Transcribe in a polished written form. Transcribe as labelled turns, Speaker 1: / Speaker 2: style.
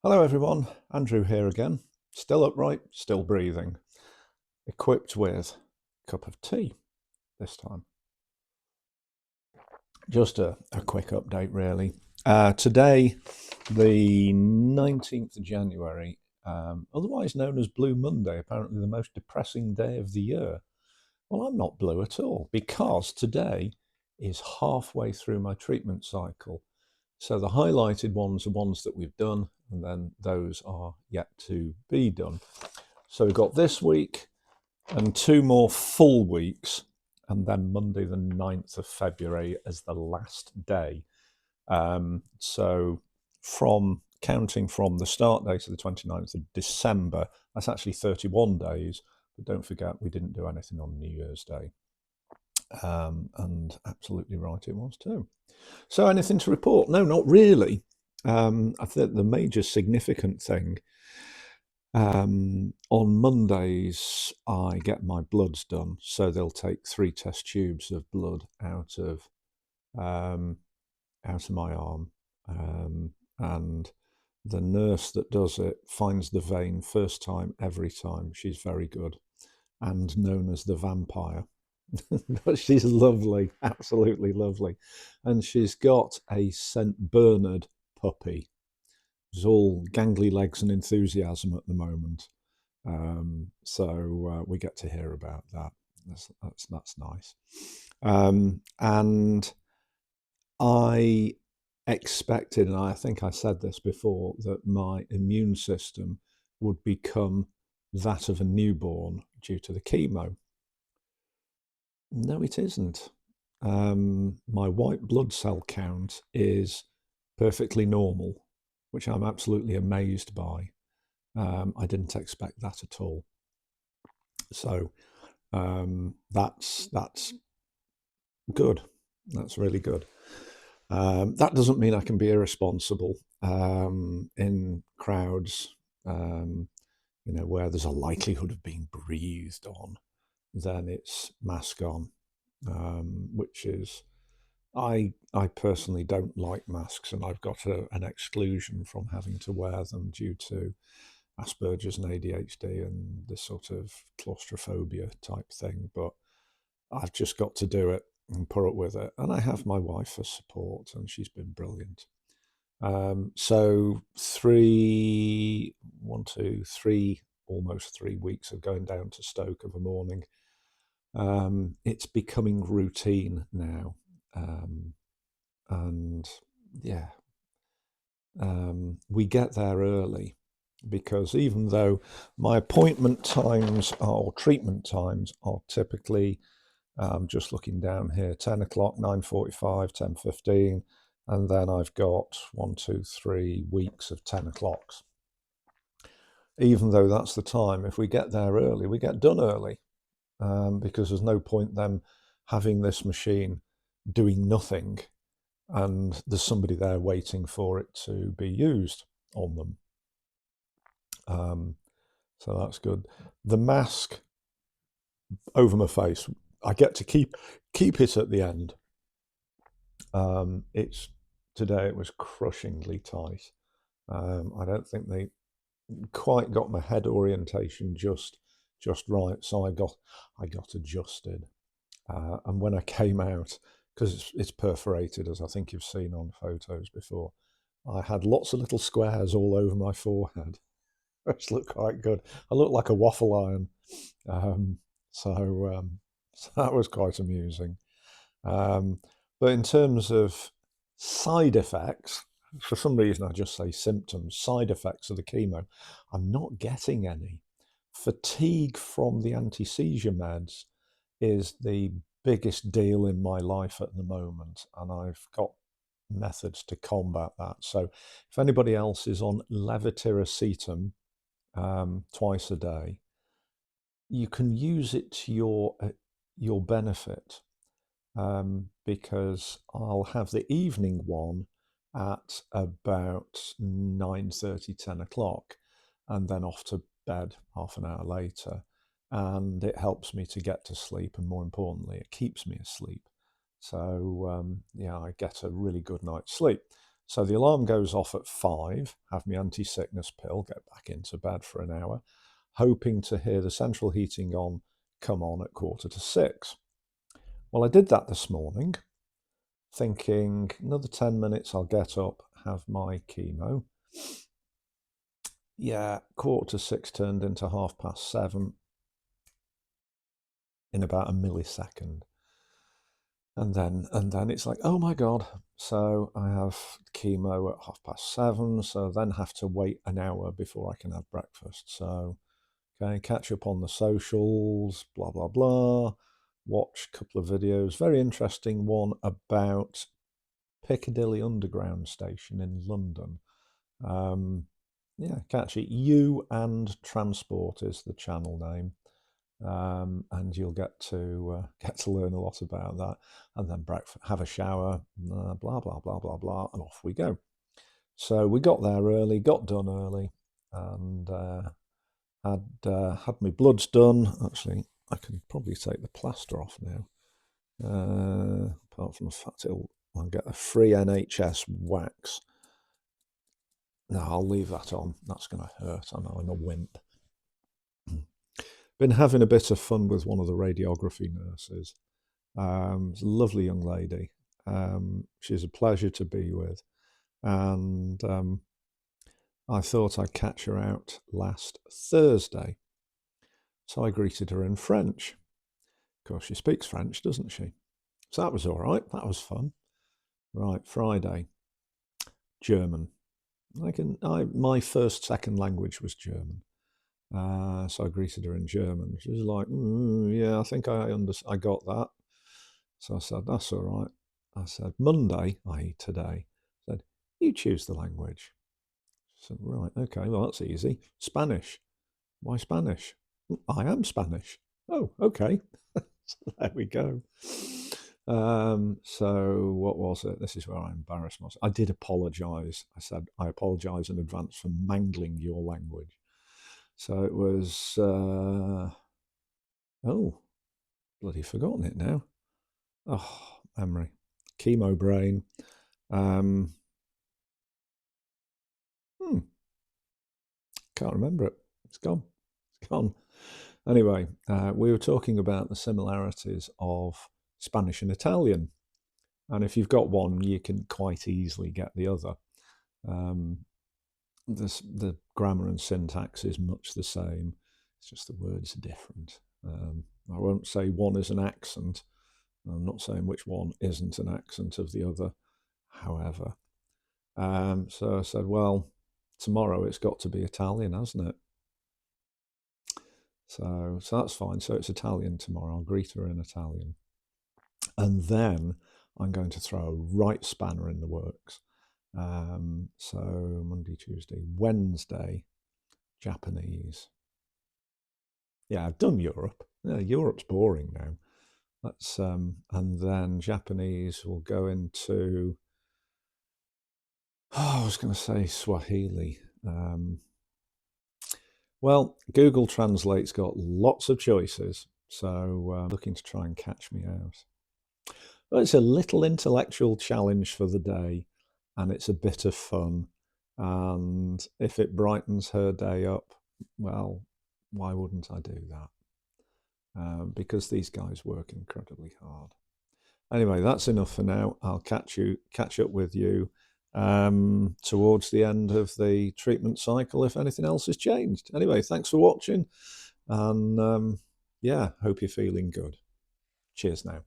Speaker 1: Hello everyone, Andrew here again. Still upright, still breathing, equipped with a cup of tea this time. Just a quick update really. Today, the 19th of January, otherwise known as Blue Monday, apparently the most depressing day of the year. Well, I'm not blue at all because today is halfway through my treatment cycle. So the highlighted ones are ones that we've done, and then those are yet to be done. So we've got this week and two more full weeks, and then Monday, the 9th of February, as the last day. So from counting from the start date of the 29th of December, that's actually 31 days. But don't forget, we didn't do anything on New Year's Day. And absolutely right, it was too. So, anything to report? No, not really. I think the major significant thing on Mondays, I get my bloods done. So they'll take 3 test tubes of blood um, out of my arm, and the nurse that does it finds the vein first time every time. She's very good and known as the vampire. But she's lovely, absolutely lovely. And she's got a St. Bernard puppy. She's all gangly legs and enthusiasm at the moment. So we get to hear about that. That's nice. And I expected, and I think I said this before, that my immune system would become that of a newborn due to the chemo. No, it isn't. My white blood cell count is perfectly normal, which I'm absolutely amazed by. I didn't expect that at all. So that's good. That's really good. That doesn't mean I can be irresponsible in crowds, where there's a likelihood of being breathed on. Then it's mask on, which is I personally don't like masks, and I've got an exclusion from having to wear them due to Asperger's and ADHD and this sort of claustrophobia type thing. But I've just got to do it and put up with it. And I have my wife for support, and she's been brilliant. So almost 3 weeks of going down to Stoke of a morning. It's becoming routine now. And yeah, we get there early because even though my appointment times or treatment times are typically just looking down here 10 o'clock, 9:45, 10:15, and then I've got 1, 2, 3 weeks of 10 o'clocks. Even though that's the time, if we get there early, we get done early, because there's no point them having this machine doing nothing and there's somebody there waiting for it to be used on them. So that's good. The mask over my face, I get to keep it at the end. It's today it was crushingly tight. I don't think they quite got my head orientation just right, so I got adjusted. And when I came out, because it's perforated, as I think you've seen on photos before, I had lots of little squares all over my forehead, which looked quite good. I looked like a waffle iron. Um, so, so that was quite amusing. But in terms of side effects, for some reason I just say symptoms, side effects of the chemo, I'm not getting any. Fatigue from the anti-seizure meds is the biggest deal in my life at the moment, and I've got methods to combat that. So if anybody else is on levetiracetam twice a day, you can use it to your benefit, because I'll have the evening one at about 9:30, 10 o'clock, and then off to bed half an hour later. And it helps me to get to sleep, and more importantly, it keeps me asleep. So, yeah, I get a really good night's sleep. So the alarm goes off at 5, have my anti-sickness pill, get back into bed for an hour, hoping to hear the central heating come on at 5:45. Well, I did that this morning, thinking another 10 minutes, I'll get up, have my chemo. Yeah, 5:45 turned into 7:30 in about a millisecond. And then it's like, oh my God. So I have chemo at 7:30, so then have to wait an hour before I can have breakfast. So, okay, catch up on the socials, blah, blah, blah. Watch a couple of videos. Very interesting one about Piccadilly Underground Station in London. Yeah, catch it. You and Transport is the channel name. And you'll get to learn a lot about that, and then breakfast, have a shower, blah blah blah blah blah, and off we go. So we got there early, got done early, and had my bloods done. Actually, I can probably take the plaster off now. Apart from the fact I'll get a free NHS wax. No, I'll leave that on. That's going to hurt. I know I'm a wimp. Been having a bit of fun with one of the radiography nurses. It's a lovely young lady. She's a pleasure to be with. And I thought I'd catch her out last Thursday. So I greeted her in French. Of course, she speaks French, doesn't she? So that was all right. That was fun. Right, Friday, German. My second language was German. So I greeted her in German. She was like, yeah, I think I got that. So I said, that's all right. I said, Monday, i.e. today. I said, you choose the language. She said, right, okay, well, that's easy. Spanish. Why Spanish? I am Spanish. Oh, okay. So there we go. So what was it? This is where I embarrassed myself. I did apologise. I said, I apologise in advance for mangling your language. So it was, oh, bloody forgotten it now. Oh, memory. Chemo brain. Can't remember it. It's gone. It's gone. Anyway, we were talking about the similarities of Spanish and Italian. And if you've got one, you can quite easily get the other. The grammar and syntax is much the same. It's just the words are different. I won't say one is an accent. I'm not saying which one isn't an accent of the other, however. So I said, well, tomorrow it's got to be Italian, hasn't it? So that's fine. So it's Italian tomorrow. I'll greet her in Italian. And then I'm going to throw a right spanner in the works. So Monday, Tuesday, Wednesday, Japanese. Yeah, I've done Europe. Yeah, Europe's boring now. And then Japanese will go into, I was going to say Swahili. Well, Google Translate's got lots of choices, so looking to try and catch me out. Well, it's a little intellectual challenge for the day, and it's a bit of fun. And if it brightens her day up, well, why wouldn't I do that? Because these guys work incredibly hard. Anyway, that's enough for now. I'll catch up with you towards the end of the treatment cycle if anything else has changed. Anyway, thanks for watching, and yeah, hope you're feeling good. Cheers now.